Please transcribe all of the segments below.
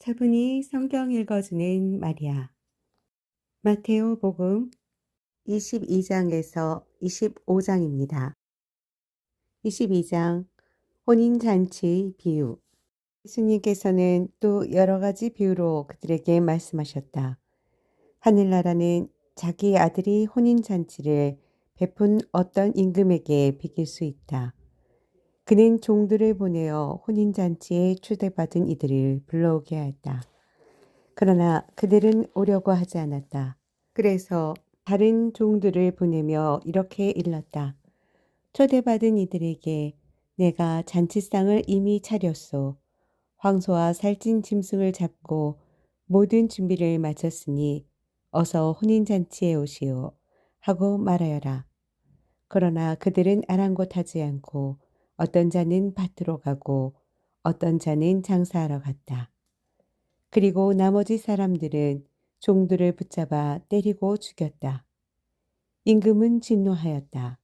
차분히 성경 읽어주는 마리아. 마테오 복음 22장에서 25장입니다. 22장 혼인잔치 비유. 예수님께서는 또 여러 가지 비유로 그들에게 말씀하셨다. 하늘나라는 자기 아들이 혼인잔치를 베푼 어떤 임금에게 비길 수 있다. 그는 종들을 보내어 혼인잔치에 초대받은 이들을 불러오게 했다. 그러나 그들은 오려고 하지 않았다. 그래서 다른 종들을 보내며 이렇게 일렀다. 초대받은 이들에게 내가 잔치상을 이미 차렸소. 황소와 살찐 짐승을 잡고 모든 준비를 마쳤으니 어서 혼인잔치에 오시오. 하고 말하여라. 그러나 그들은 아랑곳하지 않고 어떤 자는 밭으로 가고 어떤 자는 장사하러 갔다. 그리고 나머지 사람들은 종들을 붙잡아 때리고 죽였다. 임금은 진노하였다.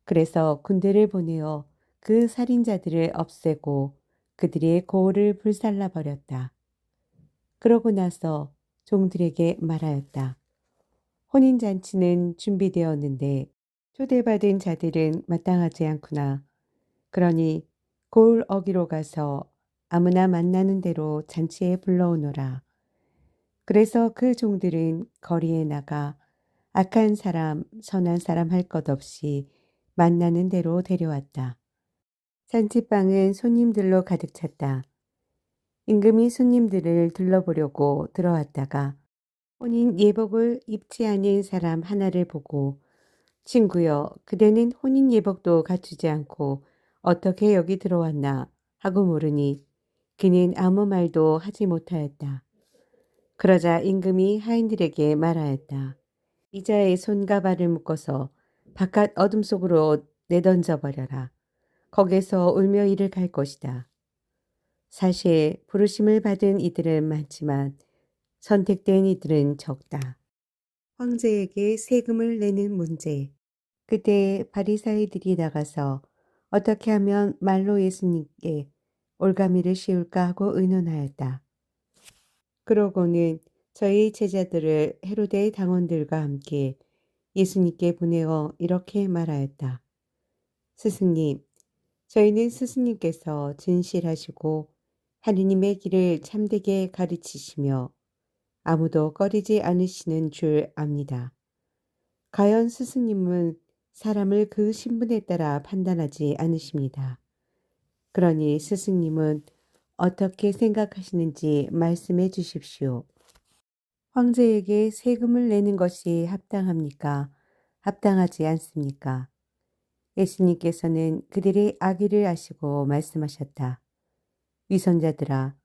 그래서 군대를 보내어 그 살인자들을 없애고 그들의 고을을 불살라 버렸다. 그러고 나서 종들에게 말하였다. 혼인잔치는 준비되었는데 초대받은 자들은 마땅하지 않구나. 그러니 고을 어기로 가서 아무나 만나는 대로 잔치에 불러오너라. 그래서 그 종들은 거리에 나가 악한 사람, 선한 사람 할 것 없이 만나는 대로 데려왔다. 잔치방은 손님들로 가득 찼다. 임금이 손님들을 둘러보려고 들어왔다가 혼인 예복을 입지 않은 사람 하나를 보고 친구여, 그대는 혼인 예복도 갖추지 않고 어떻게 여기 들어왔나 하고 물으니 그는 아무 말도 하지 못하였다. 그러자 임금이 하인들에게 말하였다. 이자의 손과 발을 묶어서 바깥 어둠 속으로 내던져 버려라. 거기서 울며 이를 갈 것이다. 사실 부르심을 받은 이들은 많지만 선택된 이들은 적다. 황제에게 세금을 내는 문제. 그때 바리사이들이 나가서 어떻게 하면 말로 예수님께 올가미를 씌울까 하고 의논하였다. 그러고는 저희 제자들을 헤로데의 당원들과 함께 예수님께 보내어 이렇게 말하였다. 스승님, 저희는 스승님께서 진실하시고 하느님의 길을 참되게 가르치시며 아무도 꺼리지 않으시는 줄 압니다. 과연 스승님은 사람을 그 신분에 따라 판단하지 않으십니다. 그러니 스승님은 어떻게 생각하시는지 말씀해 주십시오. 황제에게 세금을 내는 것이 합당합니까? 합당하지 않습니까? 예수님께서는 그들의 악의를 아시고 말씀하셨다. 위선자들아,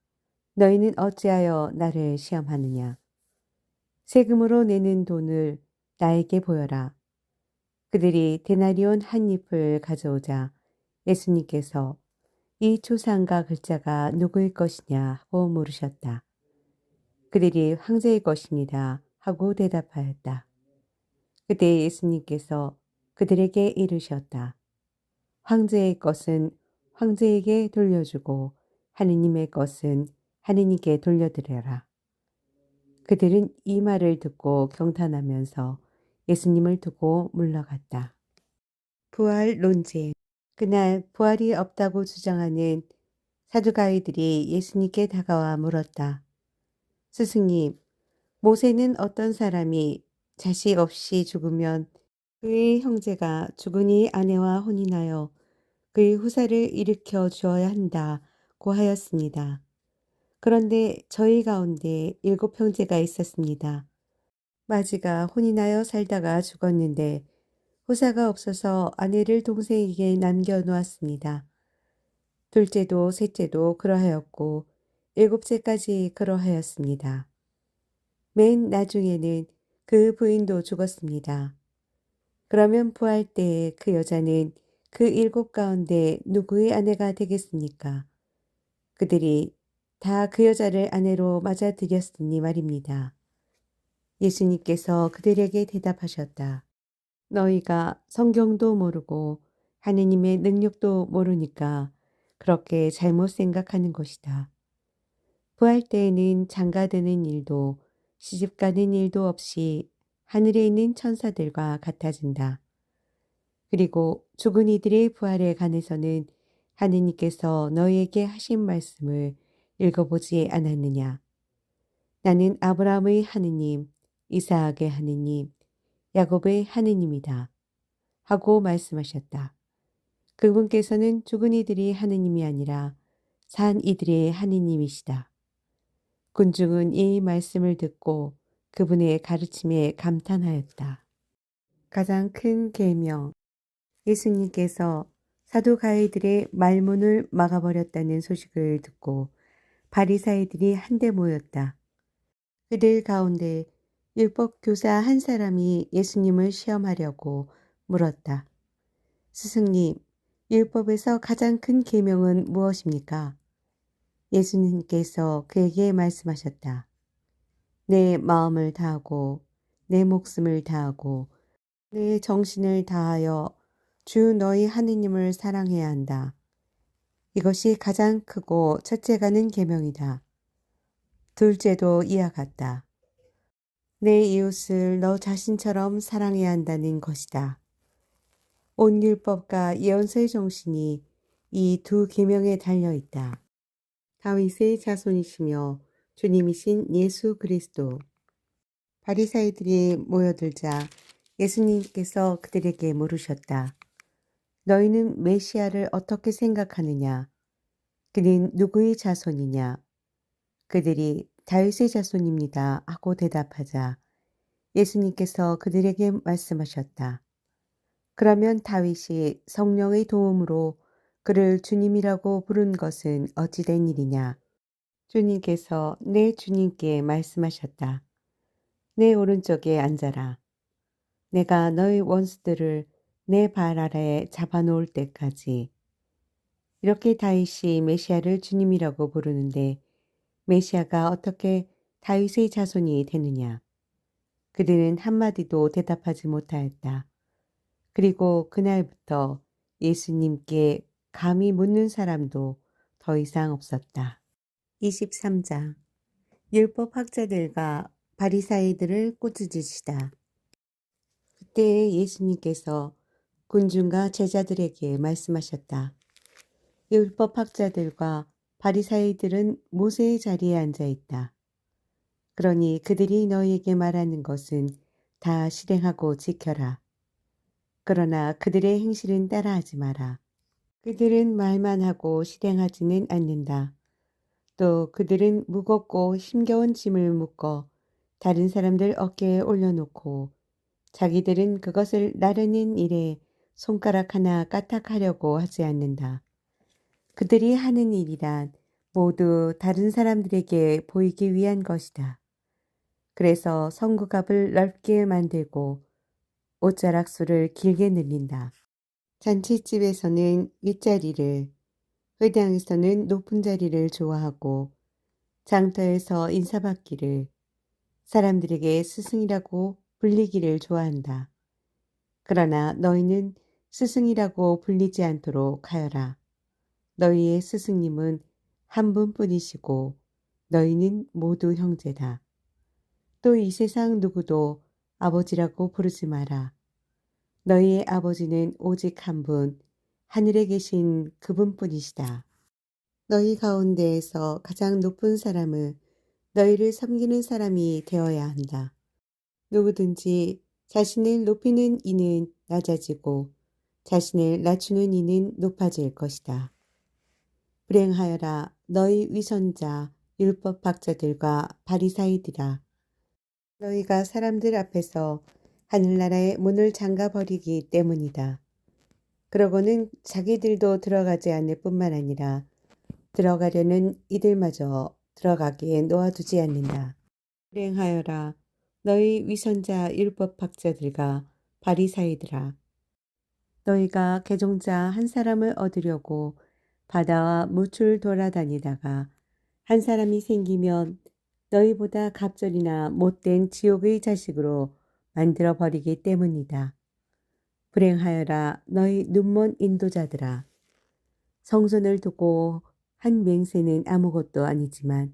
너희는 어찌하여 나를 시험하느냐? 세금으로 내는 돈을 나에게 보여라. 그들이 데나리온 한 잎을 가져오자 예수님께서 이 초상과 글자가 누구의 것이냐 하고 물으셨다. 그들이 황제의 것입니다 하고 대답하였다. 그때 예수님께서 그들에게 이르셨다. 황제의 것은 황제에게 돌려주고 하느님의 것은 하느님께 돌려드려라. 그들은 이 말을 듣고 경탄하면서 예수님을 두고 물러갔다. 부활 논쟁. 그날 부활이 없다고 주장하는 사두가이들이 예수님께 다가와 물었다. 스승님, 모세는 어떤 사람이 자식 없이 죽으면 그의 형제가 죽은이 아내와 혼인하여 그의 후사를 일으켜 주어야 한다고 하였습니다. 그런데 저희 가운데 7 형제가 있었습니다. 마지가 혼인하여 살다가 죽었는데 후사가 없어서 아내를 동생에게 남겨놓았습니다. 둘째도 셋째도 그러하였고 7째까지 그러하였습니다. 맨 나중에는 그 부인도 죽었습니다. 그러면 부활 때에 그 여자는 그 7 가운데 누구의 아내가 되겠습니까? 그들이 다 그 여자를 아내로 맞아들였으니 말입니다. 예수님께서 그들에게 대답하셨다. 너희가 성경도 모르고 하느님의 능력도 모르니까 그렇게 잘못 생각하는 것이다. 부활 때에는 장가드는 일도 시집가는 일도 없이 하늘에 있는 천사들과 같아진다. 그리고 죽은 이들의 부활에 관해서는 하느님께서 너희에게 하신 말씀을 읽어보지 않았느냐. 나는 아브라함의 하느님, 이삭의 하느님, 야곱의 하느님이다. 하고 말씀하셨다. 그분께서는 죽은 이들이 하느님이 아니라 산 이들의 하느님이시다. 군중은 이 말씀을 듣고 그분의 가르침에 감탄하였다. 가장 큰 계명. 예수님께서 사두가이들의 말문을 막아버렸다는 소식을 듣고 바리사이들이 한데 모였다. 그들 가운데 율법 교사 한 사람이 예수님을 시험하려고 물었다. 스승님, 율법에서 가장 큰 계명은 무엇입니까? 예수님께서 그에게 말씀하셨다. 내 마음을 다하고 내 목숨을 다하고 내 정신을 다하여 주 너희 하느님을 사랑해야 한다. 이것이 가장 크고 첫째가는 계명이다. 둘째도 이와 같다. 내 이웃을 너 자신처럼 사랑해야 한다는 것이다. 온 율법과 예언서의 정신이 이 두 계명에 달려 있다. 다윗의 자손이시며 주님이신 예수 그리스도. 바리사이들이 모여들자 예수님께서 그들에게 물으셨다. 너희는 메시아를 어떻게 생각하느냐? 그는 누구의 자손이냐? 그들이 다윗의 자손입니다 하고 대답하자 예수님께서 그들에게 말씀하셨다. 그러면 다윗이 성령의 도움으로 그를 주님이라고 부른 것은 어찌된 일이냐? 주님께서 내 주님께 말씀하셨다. 내 오른쪽에 앉아라. 내가 너의 원수들을 내 발 아래에 잡아놓을 때까지. 이렇게 다윗이 메시아를 주님이라고 부르는데 메시아가 어떻게 다윗의 자손이 되느냐? 그들은 한마디도 대답하지 못하였다. 그리고 그날부터 예수님께 감히 묻는 사람도 더 이상 없었다. 23장. 율법학자들과 바리사이들을 꾸짖으시다. 그때 예수님께서 군중과 제자들에게 말씀하셨다. 율법학자들과 바리사이들은 모세의 자리에 앉아 있다. 그러니 그들이 너희에게 말하는 것은 다 실행하고 지켜라. 그러나 그들의 행실은 따라하지 마라. 그들은 말만 하고 실행하지는 않는다. 또 그들은 무겁고 힘겨운 짐을 묶어 다른 사람들 어깨에 올려놓고 자기들은 그것을 나르는 일에 손가락 하나 까딱하려고 하지 않는다. 그들이 하는 일이란 모두 다른 사람들에게 보이기 위한 것이다. 그래서 성구갑을 넓게 만들고 옷자락수를 길게 늘린다. 잔치집에서는 윗자리를, 회당에서는 높은 자리를 좋아하고 장터에서 인사받기를, 사람들에게 스승이라고 불리기를 좋아한다. 그러나 너희는 스승이라고 불리지 않도록 하여라. 너희의 스승님은 한 분뿐이시고 너희는 모두 형제다. 또 이 세상 누구도 아버지라고 부르지 마라. 너희의 아버지는 오직 한 분, 하늘에 계신 그분뿐이시다. 너희 가운데에서 가장 높은 사람은 너희를 섬기는 사람이 되어야 한다. 누구든지 자신을 높이는 이는 낮아지고 자신을 낮추는 이는 높아질 것이다. 불행하여라 너희 위선자 율법학자들과 바리사이들아. 너희가 사람들 앞에서 하늘나라의 문을 잠가버리기 때문이다. 그러고는 자기들도 들어가지 않을 뿐만 아니라 들어가려는 이들마저 들어가기에 놓아두지 않는다. 불행하여라 너희 위선자 율법학자들과 바리사이들아. 너희가 개종자 한 사람을 얻으려고 바다와 무출 돌아다니다가 한 사람이 생기면 너희보다 갑절이나 못된 지옥의 자식으로 만들어 버리기 때문이다. 불행하여라 너희 눈먼 인도자들아. 성전을 두고 한 맹세는 아무것도 아니지만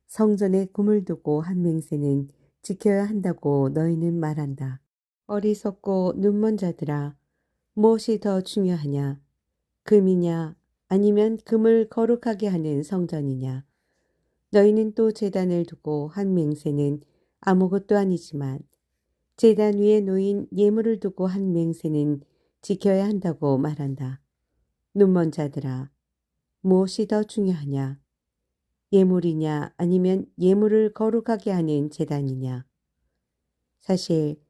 성전에 금을 두고 한 맹세는 지켜야 한다고 너희는 말한다. 어리석고 눈먼 자들아, 무엇이 더 중요하냐? 금이냐? 아니면 금을 거룩하게 하는 성전이냐? 너희는 또 제단을 두고 한 맹세는 아무것도 아니지만 제단 위에 놓인 예물을 두고 한 맹세는 지켜야 한다고 말한다. 눈먼 자들아, 무엇이 더 중요하냐? 예물이냐 아니면 예물을 거룩하게 하는 제단이냐? 사실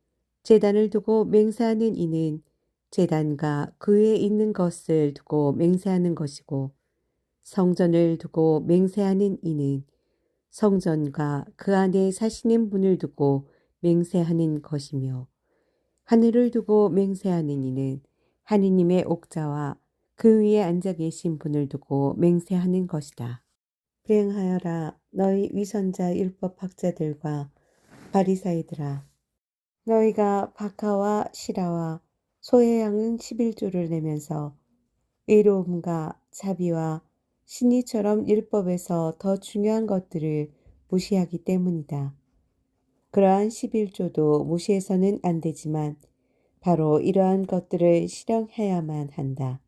제단을 두고 맹세하는 이는 제단과 그 위에 있는 것을 두고 맹세하는 것이고 성전을 두고 맹세하는 이는 성전과 그 안에 사시는 분을 두고 맹세하는 것이며 하늘을 두고 맹세하는 이는 하느님의 옥자와 그 위에 앉아 계신 분을 두고 맹세하는 것이다. 불행하여라 너희 위선자 율법학자들과 바리사이들아, 너희가 박하와 시라와 소의 양은 11조를 내면서 의로움과 자비와 신의처럼 율법에서 더 중요한 것들을 무시하기 때문이다. 그러한 11조도 무시해서는 안 되지만 바로 이러한 것들을 실행해야만 한다.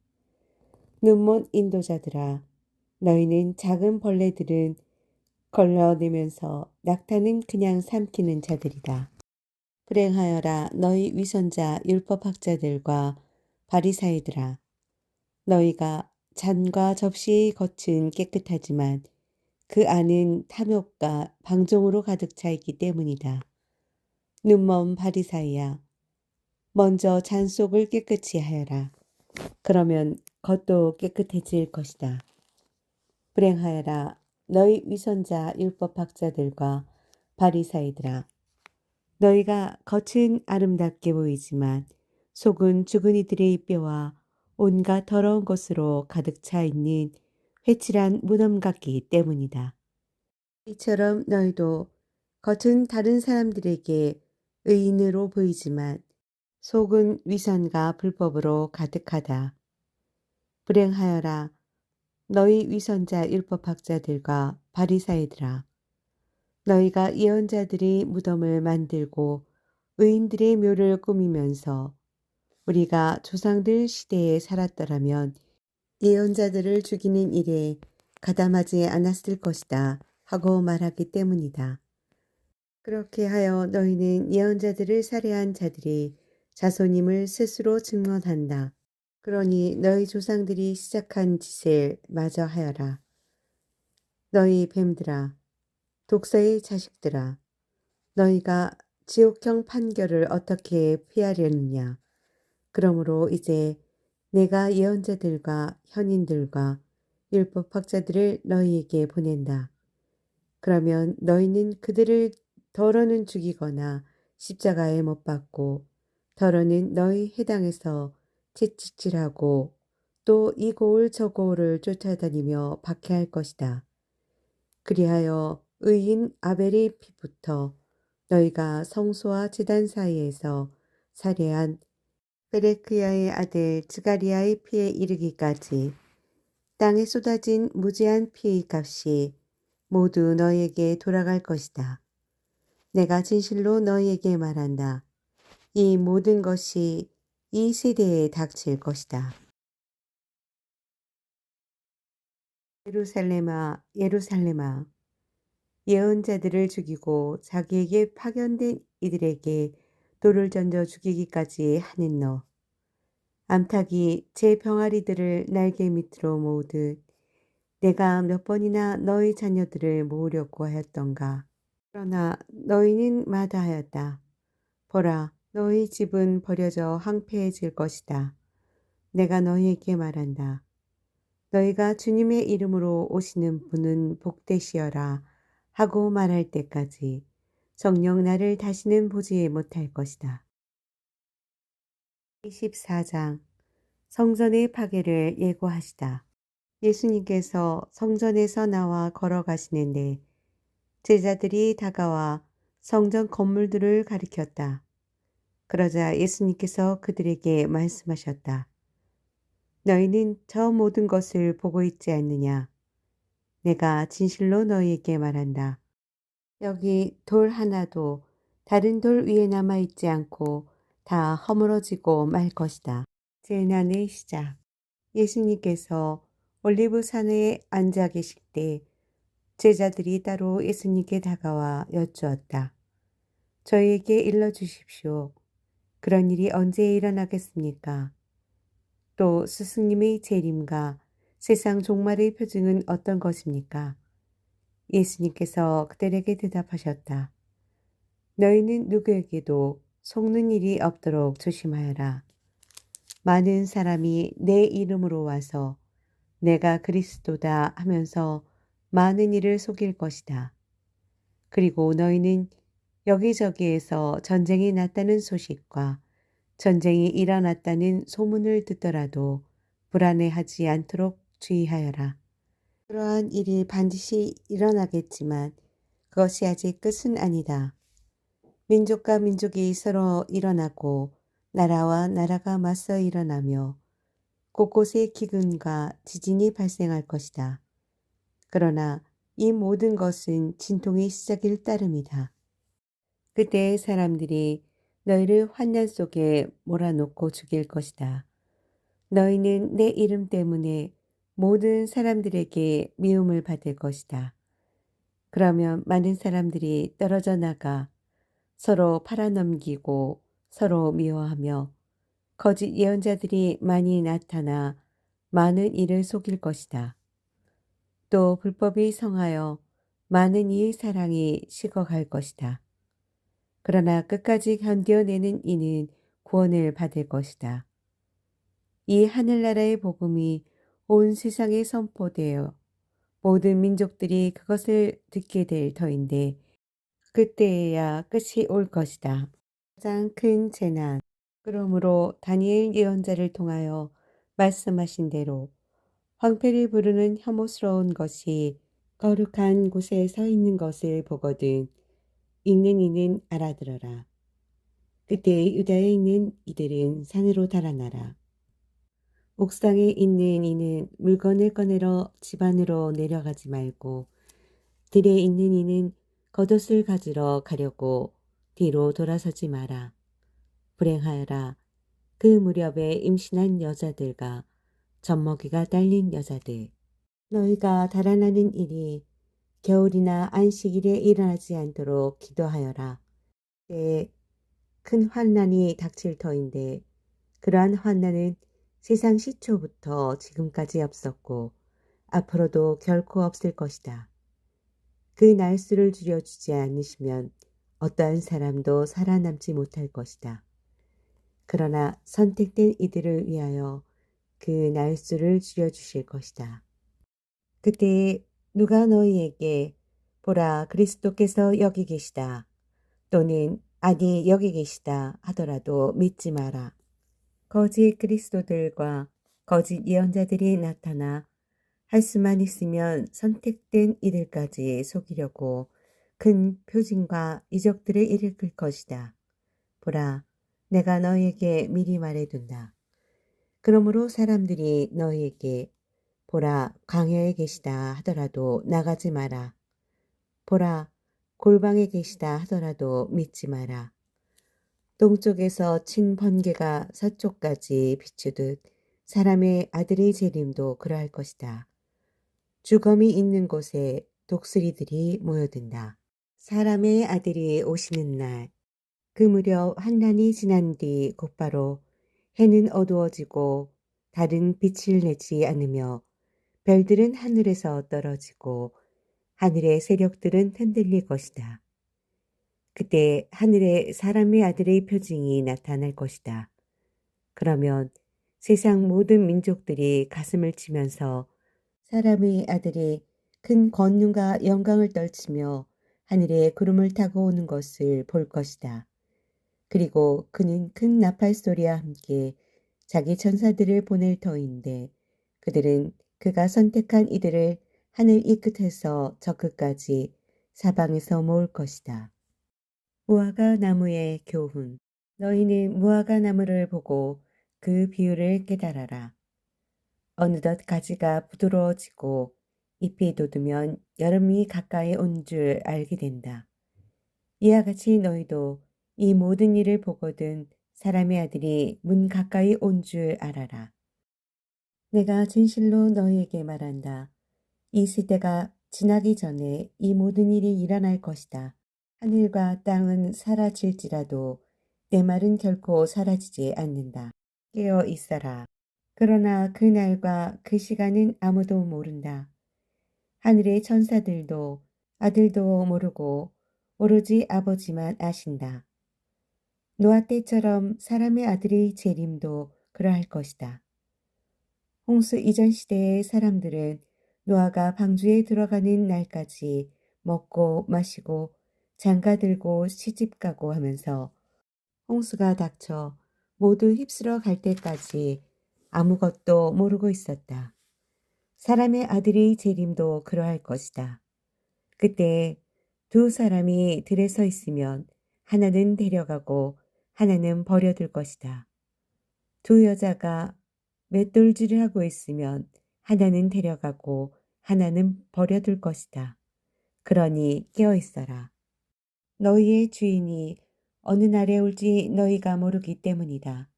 눈먼 인도자들아, 너희는 작은 벌레들은 걸러내면서 낙타는 그냥 삼키는 자들이다. 불행하여라 너희 위선자 율법학자들과 바리사이들아, 너희가 잔과 접시의 겉은 깨끗하지만 그 안은 탐욕과 방종으로 가득 차 있기 때문이다. 눈먼 바리사이야, 먼저 잔 속을 깨끗이 하여라. 그러면 겉도 깨끗해질 것이다. 불행하여라 너희 위선자 율법학자들과 바리사이들아, 너희가 겉은 아름답게 보이지만 속은 죽은 이들의 뼈와 온갖 더러운 것으로 가득 차 있는 회칠한 무덤 같기 때문이다. 이처럼 너희도 겉은 다른 사람들에게 의인으로 보이지만 속은 위선과 불법으로 가득하다. 불행하여라 너희 위선자 율법학자들과 바리사이들아, 너희가 예언자들이 무덤을 만들고 의인들의 묘를 꾸미면서 우리가 조상들 시대에 살았더라면 예언자들을 죽이는 일에 가담하지 않았을 것이다 하고 말하기 때문이다. 그렇게 하여 너희는 예언자들을 살해한 자들이 자손임을 스스로 증언한다. 그러니 너희 조상들이 시작한 짓을 마저 하여라. 너희 뱀들아, 독사의 자식들아, 너희가 지옥형 판결을 어떻게 피하려느냐. 그러므로 이제 내가 예언자들과 현인들과 율법학자들을 너희에게 보낸다. 그러면 너희는 그들을 더러는 죽이거나 십자가에 못 박고 더러는 너희 해당에서 채찍질하고 또 이 고을 저 고을을 쫓아다니며 박해할 것이다. 그리하여 의인 아벨의 피부터 너희가 성소와 제단 사이에서 살해한 베레크야의 아들 즈가리아의 피에 이르기까지 땅에 쏟아진 무제한 피의 값이 모두 너희에게 돌아갈 것이다. 내가 진실로 너희에게 말한다. 이 모든 것이 이 세대에 닥칠 것이다. 예루살렘아, 예루살렘아, 예언자들을 죽이고 자기에게 파견된 이들에게 돌을 던져 죽이기까지 하는 너. 암탉이 제 병아리들을 날개 밑으로 모으듯 내가 몇 번이나 너희 자녀들을 모으려고 하였던가. 그러나 너희는 마다하였다. 보라, 너희 집은 버려져 황폐해질 것이다. 내가 너희에게 말한다. 너희가 주님의 이름으로 오시는 분은 복되시어라 하고 말할 때까지 정녕 나를 다시는 보지 못할 것이다. 24장 성전의 파괴를 예고하시다. 예수님께서 성전에서 나와 걸어가시는데 제자들이 다가와 성전 건물들을 가리켰다. 그러자 예수님께서 그들에게 말씀하셨다. 너희는 저 모든 것을 보고 있지 않느냐? 내가 진실로 너희에게 말한다. 여기 돌 하나도 다른 돌 위에 남아 있지 않고 다 허물어지고 말 것이다. 재난의 시작. 예수님께서 올리브산에 앉아 계실 때 제자들이 따로 예수님께 다가와 여쭈었다. 저희에게 일러주십시오. 그런 일이 언제 일어나겠습니까? 또 스승님의 재림과 세상 종말의 표징은 어떤 것입니까? 예수님께서 그들에게 대답하셨다. 너희는 누구에게도 속는 일이 없도록 조심하여라. 많은 사람이 내 이름으로 와서 내가 그리스도다 하면서 많은 이를 속일 것이다. 그리고 너희는 여기저기에서 전쟁이 났다는 소식과 전쟁이 일어났다는 소문을 듣더라도 불안해하지 않도록 주의하여라. 그러한 일이 반드시 일어나겠지만 그것이 아직 끝은 아니다. 민족과 민족이 서로 일어나고 나라와 나라가 맞서 일어나며 곳곳에 기근과 지진이 발생할 것이다. 그러나 이 모든 것은 진통의 시작일 따름이다. 그때 사람들이 너희를 환난 속에 몰아넣고 죽일 것이다. 너희는 내 이름 때문에 모든 사람들에게 미움을 받을 것이다. 그러면 많은 사람들이 떨어져 나가 서로 팔아넘기고 서로 미워하며 거짓 예언자들이 많이 나타나 많은 이를 속일 것이다. 또 불법이 성하여 많은 이의 사랑이 식어갈 것이다. 그러나 끝까지 견뎌내는 이는 구원을 받을 것이다. 이 하늘나라의 복음이 온 세상에 선포되어 모든 민족들이 그것을 듣게 될 터인데 그때에야 끝이 올 것이다. 가장 큰 재난. 그러므로 다니엘 예언자를 통하여 말씀하신 대로 황폐를 부르는 혐오스러운 것이 거룩한 곳에 서 있는 것을 보거든 읽는 이는 알아들어라. 그때 유다에 있는 이들은 산으로 달아나라. 옥상에 있는 이는 물건을 꺼내러 집 안으로 내려가지 말고 들에 있는 이는 겉옷을 가지러 가려고 뒤로 돌아서지 마라. 불행하여라. 그 무렵에 임신한 여자들과 젖먹이가 딸린 여자들. 너희가 달아나는 일이 겨울이나 안식일에 일어나지 않도록 기도하여라. 때에 큰 환난이 닥칠 터인데 그러한 환난은 세상 시초부터 지금까지 없었고 앞으로도 결코 없을 것이다. 그 날수를 줄여주지 않으시면 어떠한 사람도 살아남지 못할 것이다. 그러나 선택된 이들을 위하여 그 날수를 줄여주실 것이다. 그때 누가 너희에게 보라 그리스도께서 여기 계시다 또는 아니 여기 계시다 하더라도 믿지 마라. 거짓 그리스도들과 거짓 예언자들이 나타나 할 수만 있으면 선택된 이들까지 속이려고 큰 표징과 이적들을 일으킬 것이다. 보라, 내가 너희에게 미리 말해둔다. 그러므로 사람들이 너희에게 보라, 광야에 계시다 하더라도 나가지 마라. 보라, 골방에 계시다 하더라도 믿지 마라. 동쪽에서 친 번개가 서쪽까지 비추듯 사람의 아들의 재림도 그러할 것이다. 주검이 있는 곳에 독수리들이 모여든다. 사람의 아들이 오시는 날, 그 무렵 환난이 지난 뒤 곧바로 해는 어두워지고 달은 빛을 내지 않으며 별들은 하늘에서 떨어지고 하늘의 세력들은 흔들릴 것이다. 그때 하늘에 사람의 아들의 표징이 나타날 것이다. 그러면 세상 모든 민족들이 가슴을 치면서 사람의 아들이 큰 권능과 영광을 떨치며 하늘에 구름을 타고 오는 것을 볼 것이다. 그리고 그는 큰 나팔 소리와 함께 자기 천사들을 보낼 터인데 그들은 그가 선택한 이들을 하늘 이 끝에서 저 끝까지 사방에서 모을 것이다. 무화과 나무의 교훈. 너희는 무화과 나무를 보고 그 비율을 깨달아라. 어느덧 가지가 부드러워지고 잎이 돋으면 여름이 가까이 온 줄 알게 된다. 이와 같이 너희도 이 모든 일을 보거든 사람의 아들이 문 가까이 온 줄 알아라. 내가 진실로 너희에게 말한다. 이 시대가 지나기 전에 이 모든 일이 일어날 것이다. 하늘과 땅은 사라질지라도 내 말은 결코 사라지지 않는다. 깨어 있어라. 그러나 그 날과 그 시간은 아무도 모른다. 하늘의 천사들도 아들도 모르고 오로지 아버지만 아신다. 노아 때처럼 사람의 아들의 재림도 그러할 것이다. 홍수 이전 시대의 사람들은 노아가 방주에 들어가는 날까지 먹고 마시고 장가들고 시집가고 하면서 홍수가 닥쳐 모두 휩쓸어 갈 때까지 아무것도 모르고 있었다. 사람의 아들의 재림도 그러할 것이다. 그때 두 사람이 들에 서 있으면 하나는 데려가고 하나는 버려둘 것이다. 두 여자가 맷돌질을 하고 있으면 하나는 데려가고 하나는 버려둘 것이다. 그러니 깨어 있어라. 너희의 주인이 어느 날에 올지 너희가 모르기 때문이다.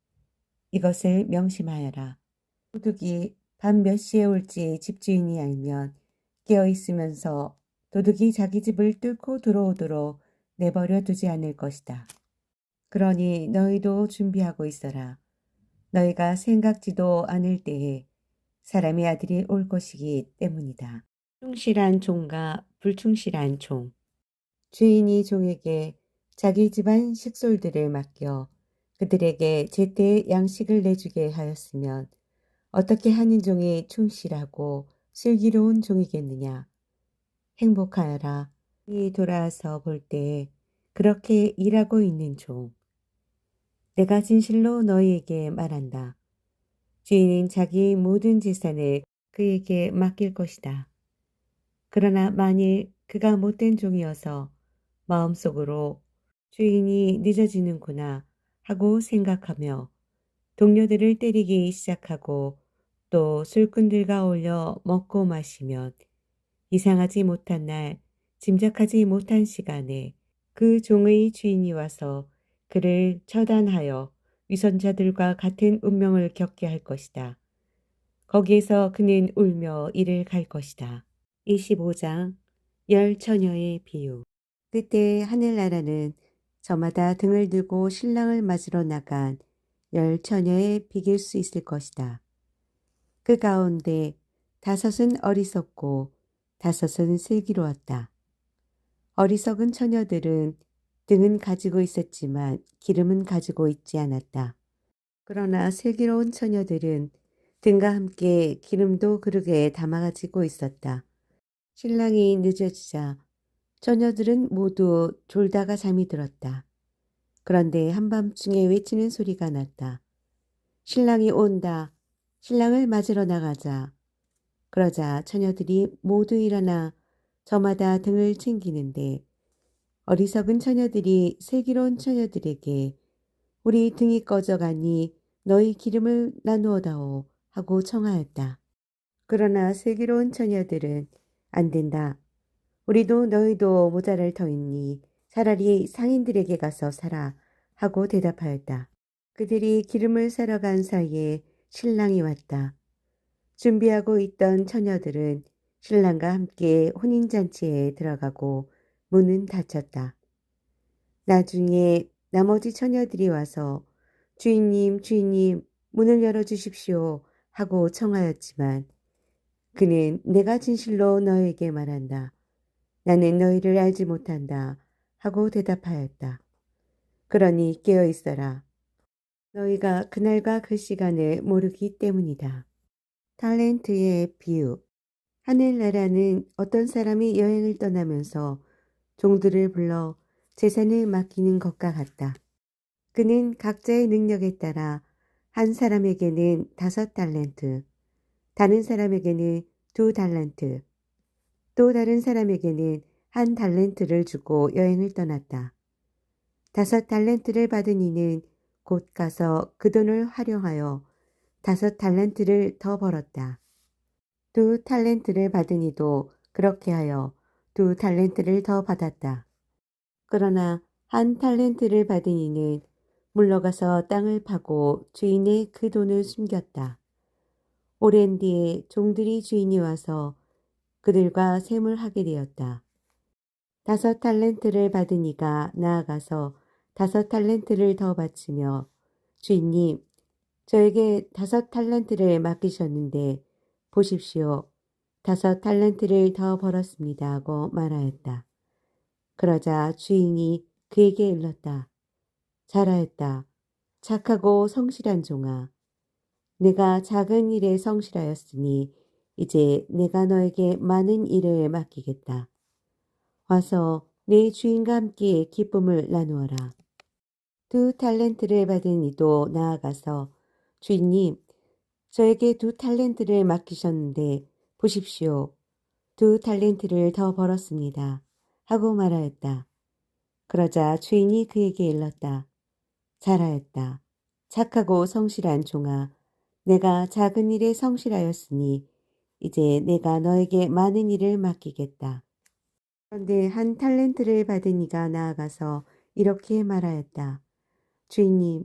이것을 명심하여라. 도둑이 밤 몇 시에 올지 집주인이 알면 깨어 있으면서 도둑이 자기 집을 뚫고 들어오도록 내버려 두지 않을 것이다. 그러니 너희도 준비하고 있어라. 너희가 생각지도 않을 때에 사람의 아들이 올 것이기 때문이다. 충실한 종과 불충실한 종. 주인이 종에게 자기 집안 식솔들을 맡겨 그들에게 제때 양식을 내주게 하였으면 어떻게 하는 종이 충실하고 슬기로운 종이겠느냐. 행복하여라. 이 돌아와서 볼 때 그렇게 일하고 있는 종. 내가 진실로 너희에게 말한다. 주인은 자기 모든 재산을 그에게 맡길 것이다. 그러나 만일 그가 못된 종이어서 마음속으로 주인이 늦어지는구나 하고 생각하며 동료들을 때리기 시작하고 또 술꾼들과 어울려 먹고 마시면 이상하지 못한 날, 짐작하지 못한 시간에 그 종의 주인이 와서 그를 처단하여 위선자들과 같은 운명을 겪게 할 것이다. 거기에서 그는 울며 이를 갈 것이다. 25장 열 처녀의 비유. 그때 하늘나라는 저마다 등을 들고 신랑을 맞으러 나간 열 처녀의 비길 수 있을 것이다. 그 가운데 5은 어리석고 5은 슬기로웠다. 어리석은 처녀들은 등은 가지고 있었지만 기름은 가지고 있지 않았다. 그러나 슬기로운 처녀들은 등과 함께 기름도 그릇에 담아가지고 있었다. 신랑이 늦어지자 처녀들은 모두 졸다가 잠이 들었다. 그런데 한밤중에 외치는 소리가 났다. 신랑이 온다. 신랑을 맞으러 나가자. 그러자 처녀들이 모두 일어나 저마다 등을 챙기는데 어리석은 처녀들이 슬기로운 처녀들에게 우리 등이 꺼져가니 너희 기름을 나누어다오 하고 청하였다. 그러나 슬기로운 처녀들은 안 된다. 우리도 너희도 모자랄 터이니 차라리 상인들에게 가서 사라 하고 대답하였다. 그들이 기름을 사러 간 사이에 신랑이 왔다. 준비하고 있던 처녀들은 신랑과 함께 혼인잔치에 들어가고 문은 닫혔다. 나중에 나머지 처녀들이 와서 주인님, 주인님, 문을 열어주십시오 하고 청하였지만 그는 내가 진실로 너에게 말한다. 나는 너희를 알지 못한다 하고 대답하였다. 그러니 깨어 있어라. 너희가 그날과 그 시간을 모르기 때문이다. 탈렌트의 비유. 하늘나라는 어떤 사람이 여행을 떠나면서 종들을 불러 재산을 맡기는 것과 같다. 그는 각자의 능력에 따라 한 사람에게는 5달란트, 다른 사람에게는 2달란트, 또 다른 사람에게는 1달란트를 주고 여행을 떠났다. 5달란트를 받은 이는 곧 가서 그 돈을 활용하여 5달란트를 더 벌었다. 두 탈렌트를 받은 이도 그렇게 하여 두 탈렌트를 더 받았다. 그러나 한 탈렌트를 받은 이는 물러가서 땅을 파고 주인의 그 돈을 숨겼다. 오랜 뒤에 종들이 주인이 와서 그들과 셈을하게 되었다. 다섯 탈렌트를 받은 이가 나아가서 다섯 탈렌트를 더 바치며 주인님, 저에게 다섯 탈렌트를 맡기셨는데 보십시오. 다섯 탈렌트를 더 벌었습니다 하고 말하였다. 그러자 주인이 그에게 일렀다. 잘하였다. 착하고 성실한 종아. 내가 작은 일에 성실하였으니 이제 내가 너에게 많은 일을 맡기겠다. 와서 내 주인과 함께 기쁨을 나누어라. 두 탈렌트를 받은 이도 나아가서 주인님, 저에게 두 탈렌트를 맡기셨는데 보십시오. 두 탈렌트를 더 벌었습니다. 하고 말하였다. 그러자 주인이 그에게 일렀다. 잘하였다. 착하고 성실한 종아. 내가 작은 일에 성실하였으니 이제 내가 너에게 많은 일을 맡기겠다. 그런데 한 탈렌트를 받은 이가 나아가서 이렇게 말하였다. 주인님,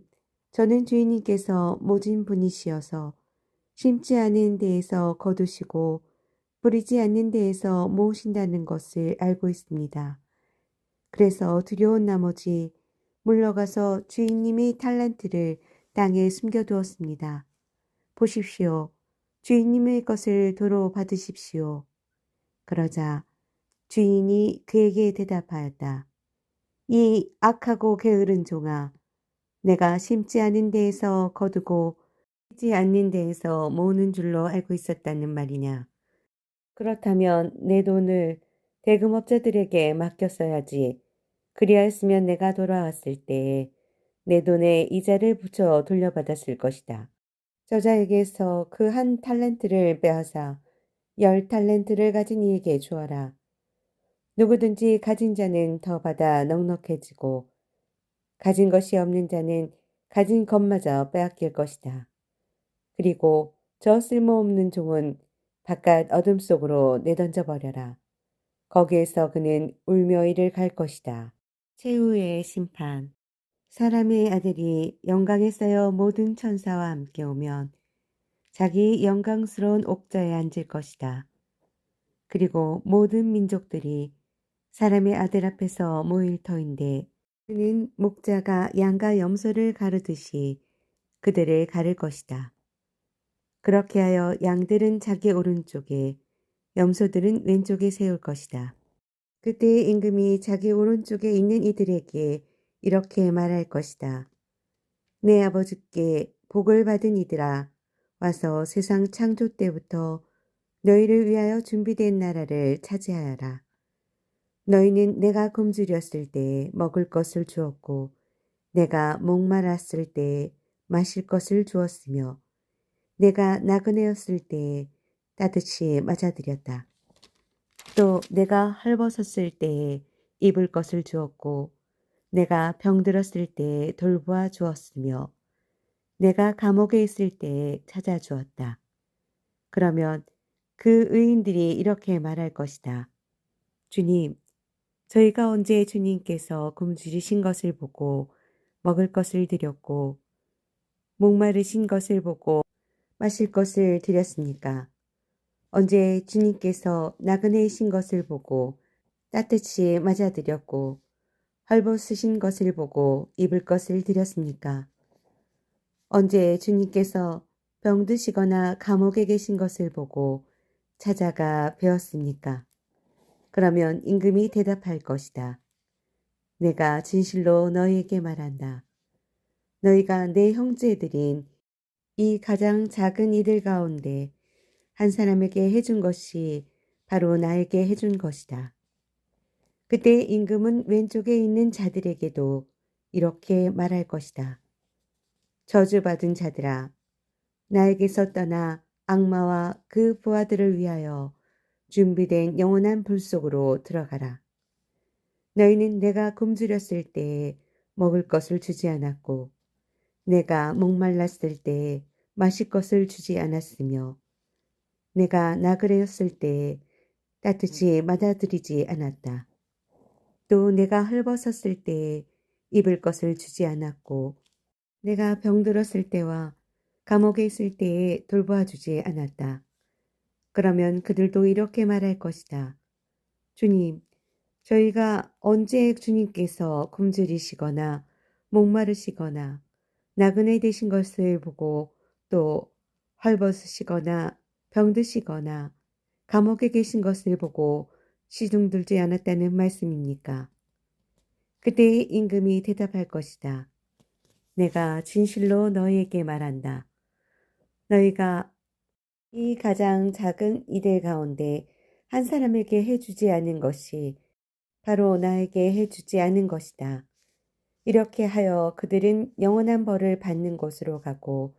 저는 주인님께서 모진 분이시어서 심지 않은 데에서 거두시고 뿌리지 않는 데에서 모으신다는 것을 알고 있습니다. 그래서 두려운 나머지 물러가서 주인님의 탈란트를 땅에 숨겨두었습니다. 보십시오. 주인님의 것을 도로 받으십시오. 그러자 주인이 그에게 대답하였다. 이 악하고 게으른 종아, 내가 심지 않은 데에서 거두고 심지 않는 데에서 모으는 줄로 알고 있었다는 말이냐. 그렇다면 내 돈을 대금업자들에게 맡겼어야지. 그리하였으면 내가 돌아왔을 때에 내 돈에 이자를 붙여 돌려받았을 것이다. 저자에게서 그 한 탈렌트를 빼앗아 10탈렌트를 가진 이에게 주어라. 누구든지 가진 자는 더 받아 넉넉해지고 가진 것이 없는 자는 가진 것마저 빼앗길 것이다. 그리고 저 쓸모없는 종은 바깥 어둠 속으로 내던져 버려라. 거기에서 그는 울며 이를 갈 것이다. 최후의 심판. 사람의 아들이 영광에 쌓여 모든 천사와 함께 오면 자기 영광스러운 옥좌에 앉을 것이다. 그리고 모든 민족들이 사람의 아들 앞에서 모일 터인데 그는 목자가 양과 염소를 가르듯이 그들을 가를 것이다. 그렇게 하여 양들은 자기 오른쪽에 염소들은 왼쪽에 세울 것이다. 그때 임금이 자기 오른쪽에 있는 이들에게 이렇게 말할 것이다. 내 아버지께 복을 받은 이들아, 와서 세상 창조 때부터 너희를 위하여 준비된 나라를 차지하여라. 너희는 내가 굶주렸을 때에 먹을 것을 주었고 내가 목말랐을 때에 마실 것을 주었으며 내가 나그네였을 때에 따뜻이 맞아들였다. 또 내가 헐벗었을 때에 입을 것을 주었고 내가 병들었을 때에 돌보아 주었으며 내가 감옥에 있을 때에 찾아주었다. 그러면 그 의인들이 이렇게 말할 것이다. 주님, 저희가 언제 주님께서 굶주리신 것을 보고 먹을 것을 드렸고 목마르신 것을 보고 마실 것을 드렸습니까? 언제 주님께서 나그네이신 것을 보고 따뜻이 맞아드렸고 헐벗으신 것을 보고 입을 것을 드렸습니까? 언제 주님께서 병드시거나 감옥에 계신 것을 보고 찾아가 배웠습니까? 그러면 임금이 대답할 것이다. 내가 진실로 너희에게 말한다. 너희가 내 형제들인 이 가장 작은 이들 가운데 한 사람에게 해준 것이 바로 나에게 해준 것이다. 그때 임금은 왼쪽에 있는 자들에게도 이렇게 말할 것이다. 저주받은 자들아, 나에게서 떠나 악마와 그 부하들을 위하여 준비된 영원한 불 속으로 들어가라. 너희는 내가 굶주렸을 때에 먹을 것을 주지 않았고 내가 목말랐을 때에 마실 것을 주지 않았으며 내가 나그네였을 때 따뜻이 맞아들이지 않았다. 또 내가 헐벗었을 때 입을 것을 주지 않았고 내가 병들었을 때와 감옥에 있을 때에 돌보아 주지 않았다. 그러면 그들도 이렇게 말할 것이다. 주님, 저희가 언제 주님께서 굶주리시거나 목마르시거나 나그네 되신 것을 보고 또 헐벗으시거나 병드시거나 감옥에 계신 것을 보고 시중들지 않았다는 말씀입니까? 그때 임금이 대답할 것이다. 내가 진실로 너희에게 말한다. 너희가 이 가장 작은 이들 가운데 한 사람에게 해주지 않은 것이 바로 나에게 해주지 않은 것이다. 이렇게 하여 그들은 영원한 벌을 받는 곳으로 가고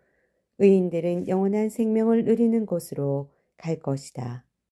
의인들은 영원한 생명을 누리는 곳으로 갈 것이다.